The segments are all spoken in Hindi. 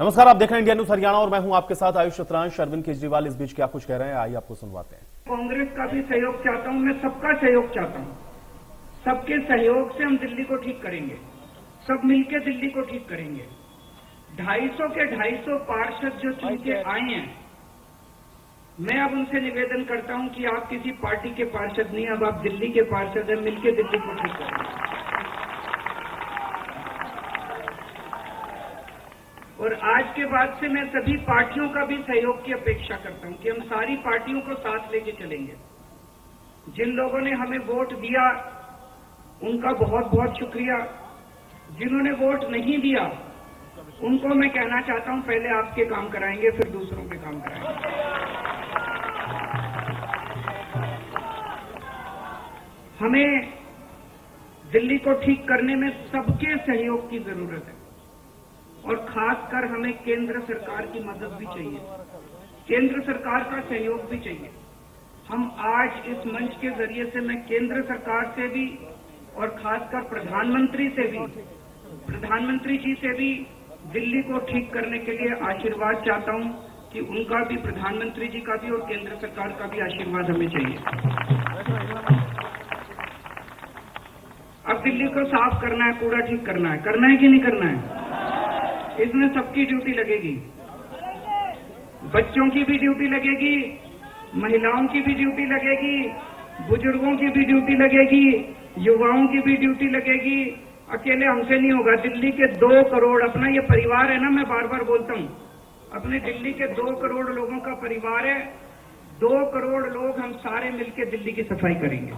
नमस्कार, आप देख रहे हैं इंडिया न्यूज हरियाणा और मैं हूं आपके साथ आयुष शतरांश। अरविंद केजरीवाल इस बीच क्या कुछ कह रहे हैं, आइए आपको सुनवाते हैं। कांग्रेस का भी सहयोग चाहता हूं, मैं सबका सहयोग चाहता हूं। सबके सहयोग से हम दिल्ली को ठीक करेंगे, सब मिलकर दिल्ली को ठीक करेंगे। 250 के 250 पार्षद जो चुन के आए हैं, मैं अब उनसे निवेदन करता हूं कि आप किसी पार्टी के पार्षद नहीं, अब आप दिल्ली के पार्षद हैं, मिलकर दिल्ली को ठीक करेंगे। और आज के बाद से मैं सभी पार्टियों का भी सहयोग की अपेक्षा करता हूं कि हम सारी पार्टियों को साथ लेके चलेंगे। जिन लोगों ने हमें वोट दिया उनका बहुत बहुत शुक्रिया। जिन्होंने वोट नहीं दिया उनको मैं कहना चाहता हूं, पहले आपके काम कराएंगे फिर दूसरों के काम कराएंगे। हमें दिल्ली को ठीक करने में सबके सहयोग की जरूरत है और खासकर हमें केंद्र सरकार की मदद भी चाहिए, केंद्र सरकार का सहयोग भी चाहिए। हम आज इस मंच के जरिए से मैं केंद्र सरकार से भी और खासकर प्रधानमंत्री जी से भी दिल्ली को ठीक करने के लिए आशीर्वाद चाहता हूं कि उनका भी, प्रधानमंत्री जी का भी और केंद्र सरकार का भी आशीर्वाद हमें चाहिए। अब दिल्ली को साफ करना है, कूड़ा ठीक करना है कि नहीं करना है? इसमें सबकी ड्यूटी लगेगी, बच्चों की भी ड्यूटी लगेगी, महिलाओं की भी ड्यूटी लगेगी, बुजुर्गों की भी ड्यूटी लगेगी, युवाओं की भी ड्यूटी लगेगी। अकेले हमसे नहीं होगा। दिल्ली के 2 करोड़, अपना ये परिवार है ना, मैं बार बार बोलता हूं, अपने दिल्ली के 2 करोड़ लोगों का परिवार है। 2 करोड़ लोग हम सारे मिलकर दिल्ली की सफाई करेंगे।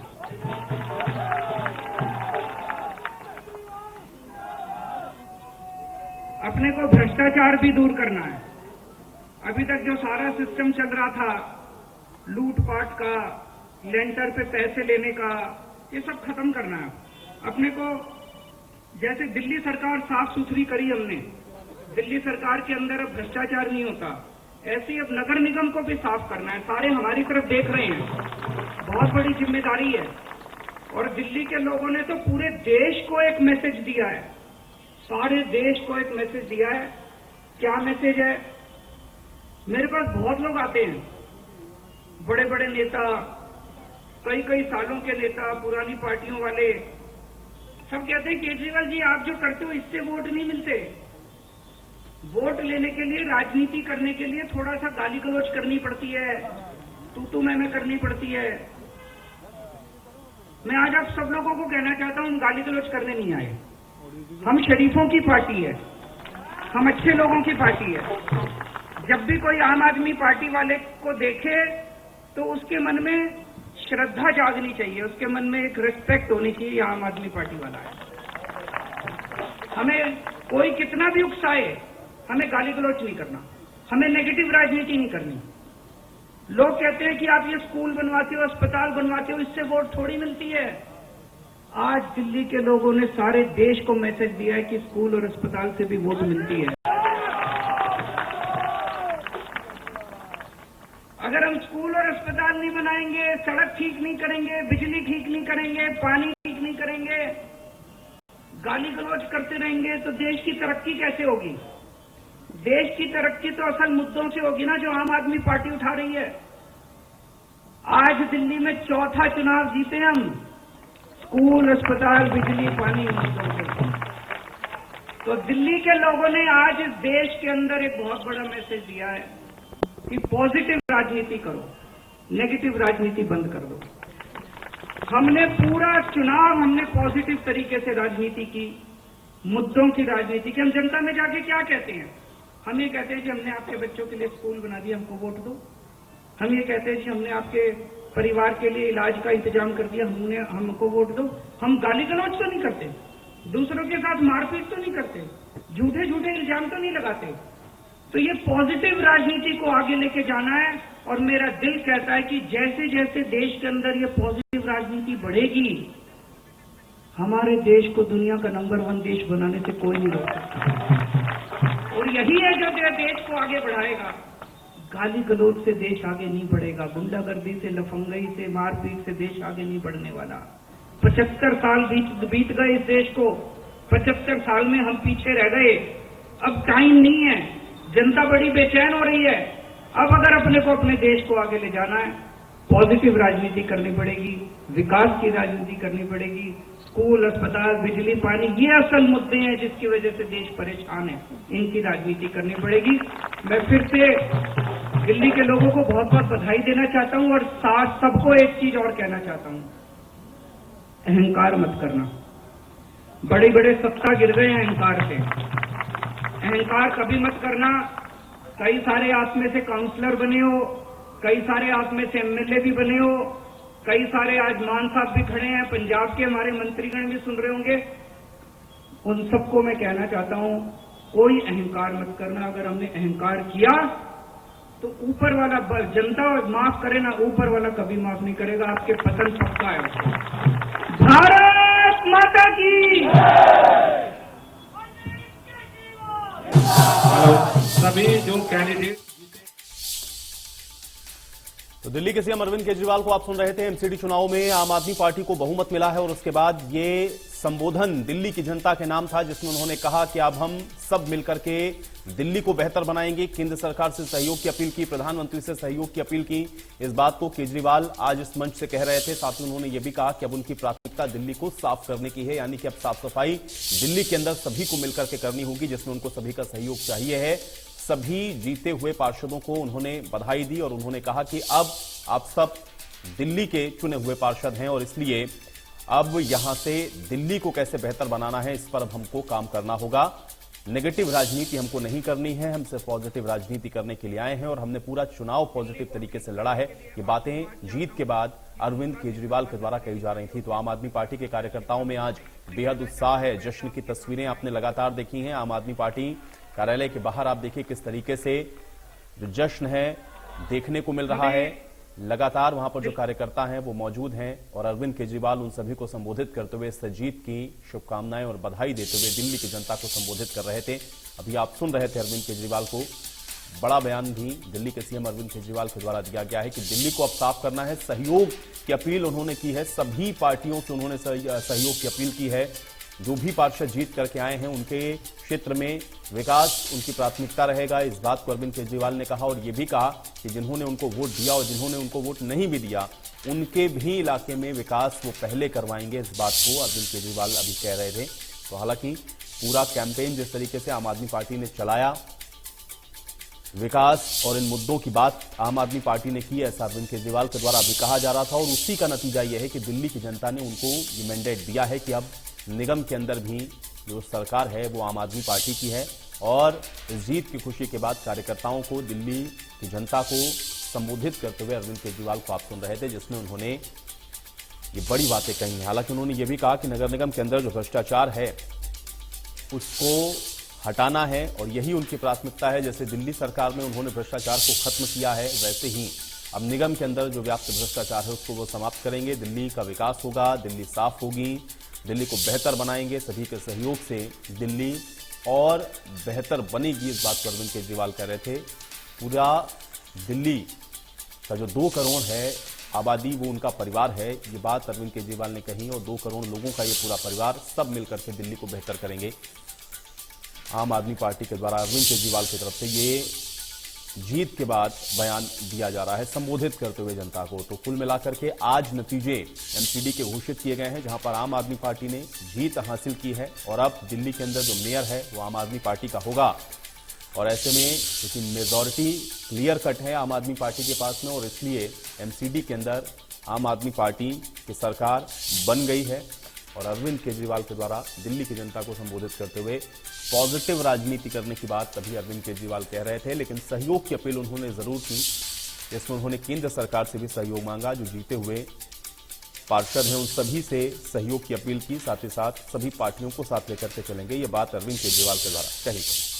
अपने को भ्रष्टाचार भी दूर करना है। अभी तक जो सारा सिस्टम चल रहा था, लूटपाट का, लेंटर पे पैसे लेने का, ये सब खत्म करना है। अपने को जैसे दिल्ली सरकार साफ सुथरी करी हमने, दिल्ली सरकार के अंदर अब भ्रष्टाचार नहीं होता, ऐसे ही अब नगर निगम को भी साफ करना है। सारे हमारी तरफ देख रहे हैं, बहुत बड़ी जिम्मेदारी है। और दिल्ली के लोगों ने तो पूरे देश को एक मैसेज दिया है, सारे देश को एक मैसेज दिया है। क्या मैसेज है? मेरे पास बहुत लोग आते हैं, बड़े बड़े नेता, कई सालों के नेता, पुरानी पार्टियों वाले, सब कहते हैं केजरीवाल जी आप जो करते हो इससे वोट नहीं मिलते। वोट लेने के लिए, राजनीति करने के लिए थोड़ा सा गाली गलौज करनी पड़ती है, तू मैं करनी पड़ती है। मैं आज आप सब लोगों को कहना चाहता हूं, हम गाली गलौज करने नहीं आए। हम शरीफों की पार्टी है, हम अच्छे लोगों की पार्टी है। जब भी कोई आम आदमी पार्टी वाले को देखे तो उसके मन में श्रद्धा जागनी चाहिए, उसके मन में एक रिस्पेक्ट होनी चाहिए, आम आदमी पार्टी वाला है। हमें कोई कितना भी उकसाए, हमें गाली गलौज नहीं करना, हमें नेगेटिव राजनीति नहीं करनी। लोग कहते हैं कि आप ये स्कूल बनवाते हो, अस्पताल बनवाते हो, इससे वोट थोड़ी मिलती है। आज दिल्ली के लोगों ने सारे देश को मैसेज दिया है कि स्कूल और अस्पताल से भी वोट मिलती है। अगर हम स्कूल और अस्पताल नहीं बनाएंगे, सड़क ठीक नहीं करेंगे, बिजली ठीक नहीं करेंगे, पानी ठीक नहीं करेंगे, गाली गलौज करते रहेंगे तो देश की तरक्की कैसे होगी? देश की तरक्की तो असल मुद्दों से होगी ना, जो आम आदमी पार्टी उठा रही है। आज दिल्ली में 4था चुनाव जीते हम, स्कूल, अस्पताल, बिजली, पानी, तो दिल्ली के लोगों ने आज इस देश के अंदर एक बहुत बड़ा मैसेज दिया है कि पॉजिटिव राजनीति करो, नेगेटिव राजनीति बंद कर दो। हमने पूरा चुनाव पॉजिटिव तरीके से राजनीति की, मुद्दों की राजनीति की। हम जनता में जाके क्या कहते हैं? हम ये कहते हैं कि हमने आपके बच्चों के लिए स्कूल बना दिया, हमको वोट दो। हम ये कहते हैं कि हमने आपके परिवार के लिए इलाज का इंतजाम कर दिया, हमको वोट दो। हम गाली गलौज तो नहीं करते, दूसरों के साथ मारपीट तो नहीं करते, झूठे इल्जाम तो नहीं लगाते। तो ये पॉजिटिव राजनीति को आगे लेके जाना है और मेरा दिल कहता है कि जैसे जैसे देश के अंदर ये पॉजिटिव राजनीति बढ़ेगी, हमारे देश को दुनिया का नंबर 1 देश बनाने से कोई नहीं रोक सकता। और यही है जो देश को आगे बढ़ाएगा। गाली गलौज से देश आगे नहीं बढ़ेगा, गुंडागर्दी से, लफंगई से, मारपीट से देश आगे नहीं बढ़ने वाला। 75 साल बीत गए इस देश को, 75 साल में हम पीछे रह गए। अब टाइम नहीं है जनता बड़ी बेचैन हो रही है। अब अगर अपने को अपने देश को आगे ले जाना है, पॉजिटिव राजनीति करनी पड़ेगी, विकास की राजनीति करनी पड़ेगी। स्कूल, अस्पताल, बिजली, पानी, ये असल मुद्दे हैं जिसकी वजह से देश परेशान है। इनकी राजनीति करनी पड़ेगी। मैं फिर से दिल्ली के लोगों को बहुत बहुत बधाई देना चाहता हूं और साथ सबको एक चीज और कहना चाहता हूं, अहंकार मत करना। बड़े बड़े सत्ता गिर गए हैं अहंकार से। अहंकार कभी मत करना। कई सारे आप में से काउंसलर बने हो, कई सारे आप में से एमएलए भी बने हो, कई सारे आज मान साहब भी खड़े हैं, पंजाब के हमारे मंत्रीगण भी सुन रहे होंगे। उन सबको मैं कहना चाहता हूं, कोई अहंकार मत करना। अगर हमने अहंकार किया तो ऊपर वाला, जनता माफ करे ना, ऊपर वाला कभी माफ नहीं करेगा। आपके पतन पक्का है। भारत माता की। सभी जो कैंडिडेट, तो दिल्ली के सीएम अरविंद केजरीवाल को आप सुन रहे थे। एमसीडी चुनाव में आम आदमी पार्टी को बहुमत मिला है और उसके बाद ये संबोधन दिल्ली की जनता के नाम था, जिसमें उन्होंने कहा कि अब हम सब मिलकर के दिल्ली को बेहतर बनाएंगे। केंद्र सरकार से सहयोग की अपील की, प्रधानमंत्री से सहयोग की अपील की। इस बात को केजरीवाल आज इस मंच से कह रहे थे। साथ ही उन्होंने ये भी कहा कि अब उनकी प्राथमिकता दिल्ली को साफ करने की है, यानी कि अब साफ सफाई दिल्ली के अंदर सभी को मिलकर के करनी होगी, जिसमें उनको सभी का सहयोग चाहिए है। सभी जीते हुए पार्षदों को उन्होंने बधाई दी और उन्होंने कहा कि अब आप सब दिल्ली के चुने हुए पार्षद हैं और इसलिए अब यहां से दिल्ली को कैसे बेहतर बनाना है, इस पर अब हमको काम करना होगा। नेगेटिव राजनीति हमको नहीं करनी है, हम सिर्फ पॉजिटिव राजनीति करने के लिए आए हैं और हमने पूरा चुनाव पॉजिटिव तरीके से लड़ा है। ये बातें जीत के बाद अरविंद केजरीवाल के द्वारा कही जा रही थी। तो आम आदमी पार्टी के कार्यकर्ताओं में आज बेहद उत्साह है। जश्न की तस्वीरें आपने लगातार देखी हैं। आम आदमी पार्टी कार्यालय के बाहर आप देखिए किस तरीके से जो जश्न है देखने को मिल रहा है। लगातार वहां पर जो कार्यकर्ता हैं वो मौजूद हैं और अरविंद केजरीवाल उन सभी को संबोधित करते हुए इस जीत की शुभकामनाएं और बधाई देते हुए दिल्ली की जनता को संबोधित कर रहे थे। अभी आप सुन रहे थे अरविंद केजरीवाल को। बड़ा बयान भी दिल्ली के सीएम अरविंद केजरीवाल के द्वारा दिया गया है कि दिल्ली को अब साफ करना है। सहयोग की अपील उन्होंने की है, सभी पार्टियों से उन्होंने सहयोग की अपील की है। जो भी पार्षद जीत करके आए हैं उनके क्षेत्र में विकास उनकी प्राथमिकता रहेगा, इस बात को अरविंद केजरीवाल ने कहा। और यह भी कहा कि जिन्होंने उनको वोट दिया और जिन्होंने उनको वोट नहीं भी दिया, उनके भी इलाके में विकास वो पहले करवाएंगे। इस बात को अरविंद केजरीवाल अभी कह रहे थे। तो हालांकि पूरा कैंपेन जिस तरीके से आम आदमी पार्टी ने चलाया, विकास और इन मुद्दों की बात आम आदमी पार्टी ने की, ऐसा अरविंद केजरीवाल के द्वारा अभी कहा जा रहा था। और उसी का नतीजा यह है कि दिल्ली की जनता ने उनको ये मैंडेट दिया है कि अब निगम के अंदर भी जो सरकार है वो आम आदमी पार्टी की है। और इस जीत की खुशी के बाद कार्यकर्ताओं को, दिल्ली की जनता को संबोधित करते हुए अरविंद केजरीवाल को आप सुन रहे थे, जिसमें उन्होंने ये बड़ी बातें कही। हालांकि उन्होंने ये भी कहा कि नगर निगम के अंदर जो भ्रष्टाचार है उसको हटाना है और यही उनकी प्राथमिकता है। जैसे दिल्ली सरकार में उन्होंने भ्रष्टाचार को खत्म किया है, वैसे ही अब निगम के अंदर जो व्याप्त भ्रष्टाचार है उसको वो समाप्त करेंगे। दिल्ली का विकास होगा, दिल्ली साफ होगी, दिल्ली को बेहतर बनाएंगे। सभी के सहयोग से दिल्ली और बेहतर बनेगी, इस बात को अरविंद केजरीवाल कह रहे थे। पूरा दिल्ली का जो 2 करोड़ है आबादी, वो उनका परिवार है, ये बात अरविंद केजरीवाल ने कही। और 2 करोड़ लोगों का ये पूरा परिवार सब मिलकर के दिल्ली को बेहतर करेंगे। आम आदमी पार्टी के द्वारा अरविंद केजरीवाल की तरफ से ये जीत के बाद बयान दिया जा रहा है, संबोधित करते हुए जनता को। तो कुल मिलाकर के आज नतीजे एमसीडी के घोषित किए गए हैं, जहां पर आम आदमी पार्टी ने जीत हासिल की है और अब दिल्ली के अंदर जो मेयर है वो आम आदमी पार्टी का होगा। और ऐसे में क्योंकि मेजॉरिटी क्लियर कट है आम आदमी पार्टी के पास में, और इसलिए एमसीडी के अंदर आम आदमी पार्टी की सरकार बन गई है। और अरविंद केजरीवाल के द्वारा दिल्ली की जनता को संबोधित करते हुए पॉजिटिव राजनीति करने की बात तभी अरविंद केजरीवाल कह रहे थे, लेकिन सहयोग की अपील उन्होंने जरूर की, जिसमें उन्होंने केंद्र सरकार से भी सहयोग मांगा। जो जीते हुए पार्षद हैं उन सभी से सहयोग की अपील की, साथ ही साथ सभी पार्टियों को साथ लेकर के चलेंगे, ये बात अरविंद केजरीवाल के द्वारा कही गई।